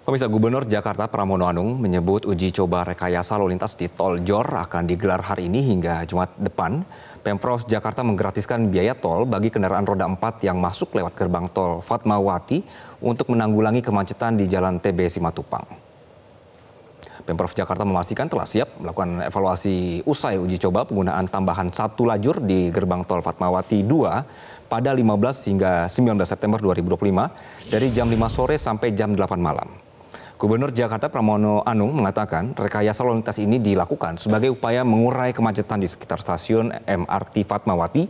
Pemirsa, Gubernur Jakarta Pramono Anung menyebut uji coba rekayasa lalu lintas di Tol Jor akan digelar hari ini hingga Jumat depan. Pemprov Jakarta menggratiskan biaya tol bagi kendaraan roda 4 yang masuk lewat gerbang tol Fatmawati untuk menanggulangi kemacetan di Jalan TB Simatupang. Pemprov Jakarta memastikan telah siap melakukan evaluasi usai uji coba penggunaan tambahan 1 lajur di gerbang tol Fatmawati 2 pada 15 hingga 19 September 2025 dari jam 5 sore sampai jam 8 malam. Gubernur Jakarta Pramono Anung mengatakan rekayasa lalu lintas ini dilakukan sebagai upaya mengurai kemacetan di sekitar stasiun MRT Fatmawati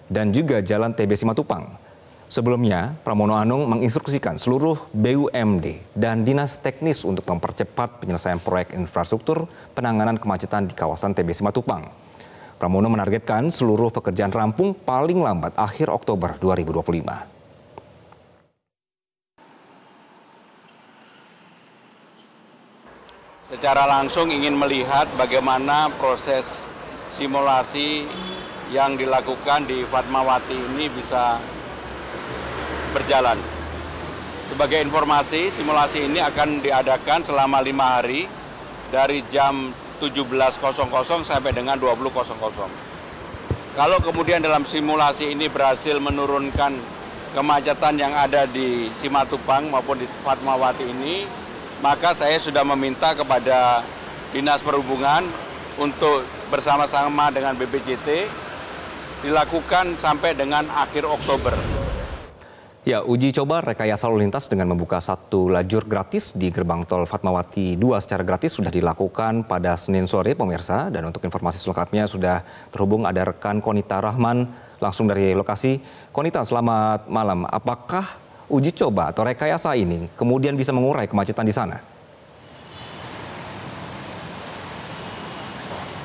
dan juga Jalan TB Simatupang. Sebelumnya, Pramono Anung menginstruksikan seluruh BUMD dan dinas teknis untuk mempercepat penyelesaian proyek infrastruktur penanganan kemacetan di kawasan TB Simatupang. Pramono menargetkan seluruh pekerjaan rampung paling lambat akhir Oktober 2025. Secara langsung ingin melihat bagaimana proses simulasi yang dilakukan di Fatmawati ini bisa berjalan. Sebagai informasi, simulasi ini akan diadakan selama 5 hari dari jam 17.00 sampai dengan 20.00. Kalau kemudian dalam simulasi ini berhasil menurunkan kemacetan yang ada di Simatupang maupun di Fatmawati ini, maka saya sudah meminta kepada Dinas Perhubungan untuk bersama-sama dengan BPJT dilakukan sampai dengan akhir Oktober. Ya, uji coba rekayasa lalu lintas dengan membuka 1 lajur gratis di gerbang tol Fatmawati 2 secara gratis sudah dilakukan pada Senin sore, pemirsa. Dan untuk informasi selengkapnya sudah terhubung ada rekan Konita Rahman langsung dari lokasi. Konita, selamat malam. Apakah uji coba atau rekayasa ini kemudian bisa mengurai kemacetan di sana?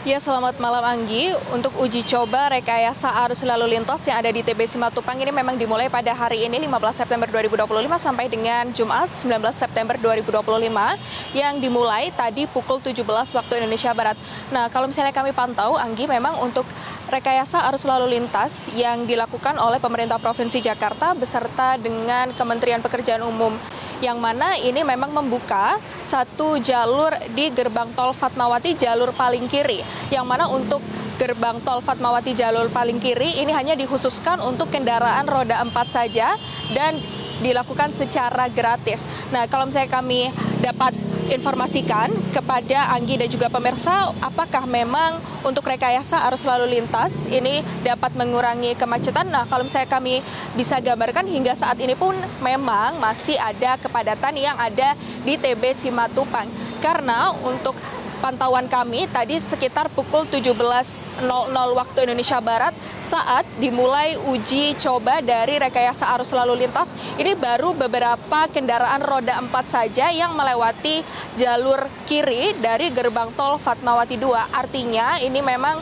Ya, selamat malam Anggi. Untuk uji coba rekayasa arus lalu lintas yang ada di TB Simatupang ini memang dimulai pada hari ini 15 September 2025 sampai dengan Jumat 19 September 2025 yang dimulai tadi pukul 17 waktu Indonesia Barat. Nah, kalau misalnya kami pantau Anggi, memang untuk rekayasa arus lalu lintas yang dilakukan oleh pemerintah Provinsi Jakarta beserta dengan Kementerian Pekerjaan Umum, yang mana ini memang membuka 1 jalur di gerbang tol Fatmawati jalur paling kiri, yang mana untuk gerbang tol Fatmawati jalur paling kiri ini hanya dikhususkan untuk kendaraan roda 4 saja dan dilakukan secara gratis. Nah, kalau misalnya kami dapat informasikan kepada Anggi dan juga pemirsa, apakah memang untuk rekayasa arus lalu lintas ini dapat mengurangi kemacetan? Nah, kalau misalnya kami bisa gambarkan hingga saat ini pun memang masih ada kepadatan yang ada di TB Simatupang. Karena untuk pantauan kami tadi sekitar pukul 17.00 waktu Indonesia Barat saat dimulai uji coba dari rekayasa arus lalu lintas, ini baru beberapa kendaraan roda 4 saja yang melewati jalur kiri dari gerbang tol Fatmawati 2. Artinya ini memang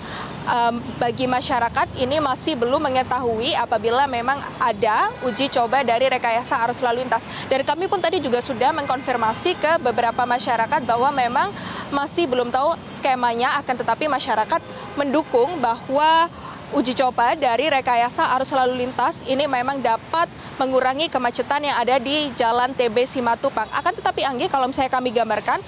bagi masyarakat ini masih belum mengetahui apabila memang ada uji coba dari rekayasa arus lalu lintas. Dan kami pun tadi juga sudah mengkonfirmasi ke beberapa masyarakat bahwa memang masih belum tahu skemanya, akan tetapi masyarakat mendukung bahwa uji coba dari rekayasa arus lalu lintas ini memang dapat mengurangi kemacetan yang ada di Jalan TB Simatupang. Akan tetapi Anggi, kalau misalnya kami gambarkan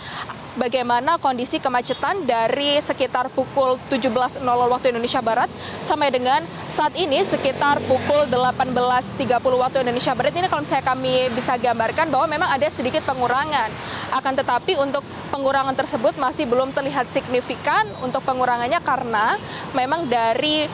bagaimana kondisi kemacetan dari sekitar pukul 17.00 waktu Indonesia Barat sampai dengan saat ini sekitar pukul 18.30 waktu Indonesia Barat, ini kalau misalnya kami bisa gambarkan bahwa memang ada sedikit pengurangan. Akan tetapi untuk pengurangan tersebut masih belum terlihat signifikan untuk pengurangannya karena memang dari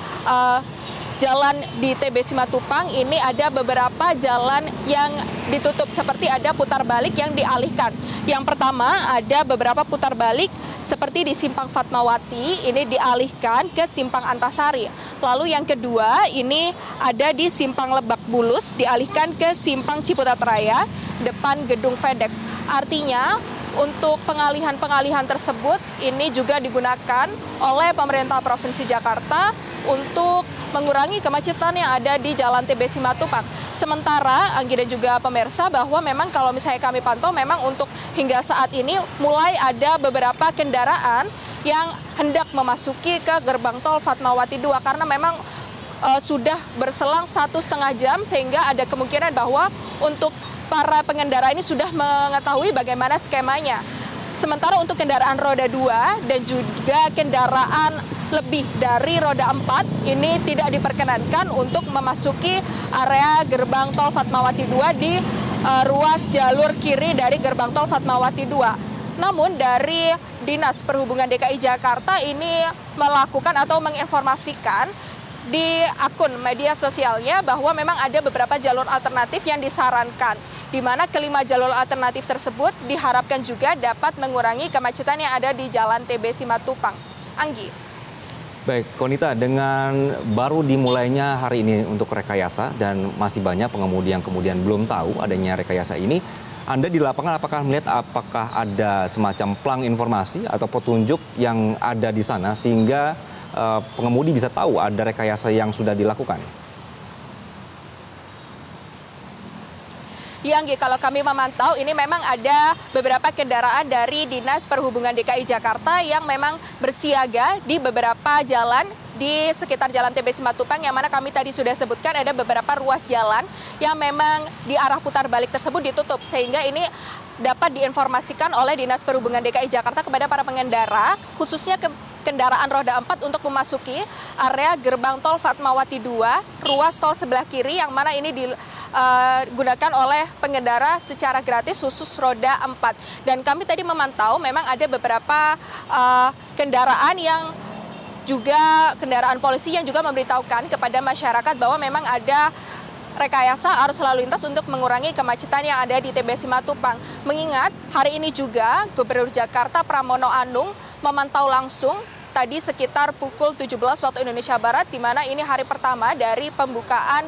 jalan di TB Simatupang ini ada beberapa jalan yang ditutup, seperti ada putar balik yang dialihkan. Yang pertama ada beberapa putar balik seperti di Simpang Fatmawati ini dialihkan ke Simpang Antasari. Lalu yang kedua ini ada di Simpang Lebak Bulus dialihkan ke Simpang Ciputat Raya depan gedung FedEx. Artinya untuk pengalihan-pengalihan tersebut ini juga digunakan oleh pemerintah Provinsi Jakarta untuk mengurangi kemacetan yang ada di Jalan TB Simatupang. Sementara Anggi dan juga pemirsa bahwa memang kalau misalnya kami pantau memang untuk hingga saat ini mulai ada beberapa kendaraan yang hendak memasuki ke gerbang tol Fatmawati 2 karena memang sudah berselang 1,5 jam sehingga ada kemungkinan bahwa untuk para pengendara ini sudah mengetahui bagaimana skemanya. Sementara untuk kendaraan roda 2 dan juga kendaraan lebih dari roda 4 ini tidak diperkenankan untuk memasuki area gerbang tol Fatmawati 2 di ruas jalur kiri dari gerbang tol Fatmawati 2. Namun dari Dinas Perhubungan DKI Jakarta ini melakukan atau menginformasikan di akun media sosialnya bahwa memang ada beberapa jalur alternatif yang disarankan, di mana kelima jalur alternatif tersebut diharapkan juga dapat mengurangi kemacetan yang ada di Jalan TB Simatupang. Anggi. Baik, Konita, dengan baru dimulainya hari ini untuk rekayasa dan masih banyak pengemudi yang kemudian belum tahu adanya rekayasa ini, Anda di lapangan apakah melihat apakah ada semacam plang informasi atau petunjuk yang ada di sana sehingga pengemudi bisa tahu ada rekayasa yang sudah dilakukan? Ya, Anggi, kalau kami memantau ini memang ada beberapa kendaraan dari Dinas Perhubungan DKI Jakarta yang memang bersiaga di beberapa jalan di sekitar Jalan TB Simatupang, yang mana kami tadi sudah sebutkan ada beberapa ruas jalan yang memang di arah putar balik tersebut ditutup, sehingga ini dapat diinformasikan oleh Dinas Perhubungan DKI Jakarta kepada para pengendara, khususnya kendaraan roda 4 untuk memasuki area gerbang tol Fatmawati 2, ruas tol sebelah kiri yang mana ini digunakan oleh pengendara secara gratis khusus roda 4. Dan kami tadi memantau memang ada beberapa kendaraan yang juga kendaraan polisi yang juga memberitahukan kepada masyarakat bahwa memang ada rekayasa arus lalu lintas untuk mengurangi kemacetan yang ada di TB Simatupang. Mengingat hari ini juga Gubernur Jakarta Pramono Anung memantau langsung tadi sekitar pukul 17 waktu Indonesia Barat, di mana ini hari pertama dari pembukaan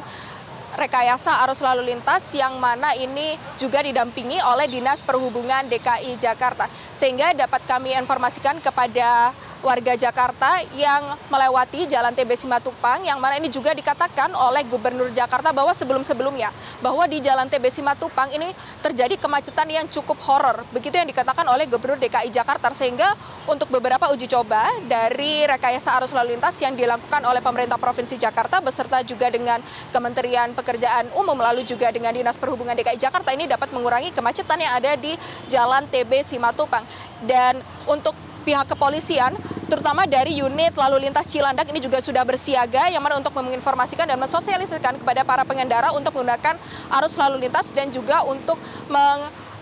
rekayasa arus lalu lintas yang mana ini juga didampingi oleh Dinas Perhubungan DKI Jakarta. Sehingga dapat kami informasikan kepada warga Jakarta yang melewati Jalan TB Simatupang, yang mana ini juga dikatakan oleh Gubernur Jakarta bahwa sebelum-sebelumnya bahwa di Jalan TB Simatupang ini terjadi kemacetan yang cukup horor. Begitu yang dikatakan oleh Gubernur DKI Jakarta, sehingga untuk beberapa uji coba dari rekayasa arus lalu lintas yang dilakukan oleh pemerintah Provinsi Jakarta beserta juga dengan Kementerian Pekerjaan Umum lalu juga dengan Dinas Perhubungan DKI Jakarta ini dapat mengurangi kemacetan yang ada di Jalan TB Simatupang. Dan untuk pihak kepolisian, terutama dari unit lalu lintas Cilandak ini juga sudah bersiaga, yang mana untuk menginformasikan dan mensosialisasikan kepada para pengendara untuk menggunakan arus lalu lintas dan juga untuk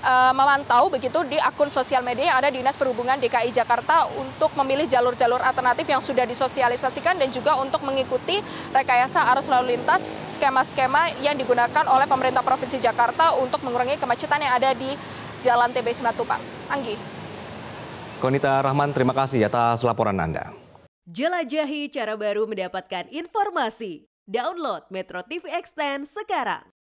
memantau begitu di akun sosial media yang ada Dinas Perhubungan DKI Jakarta untuk memilih jalur-jalur alternatif yang sudah disosialisasikan dan juga untuk mengikuti rekayasa arus lalu lintas skema-skema yang digunakan oleh pemerintah Provinsi Jakarta untuk mengurangi kemacetan yang ada di Jalan TB Simatupang. Anggi. Konita Rahman, terima kasih atas laporan Anda. Jelajahi cara baru mendapatkan informasi. Download Metro TV Extend sekarang.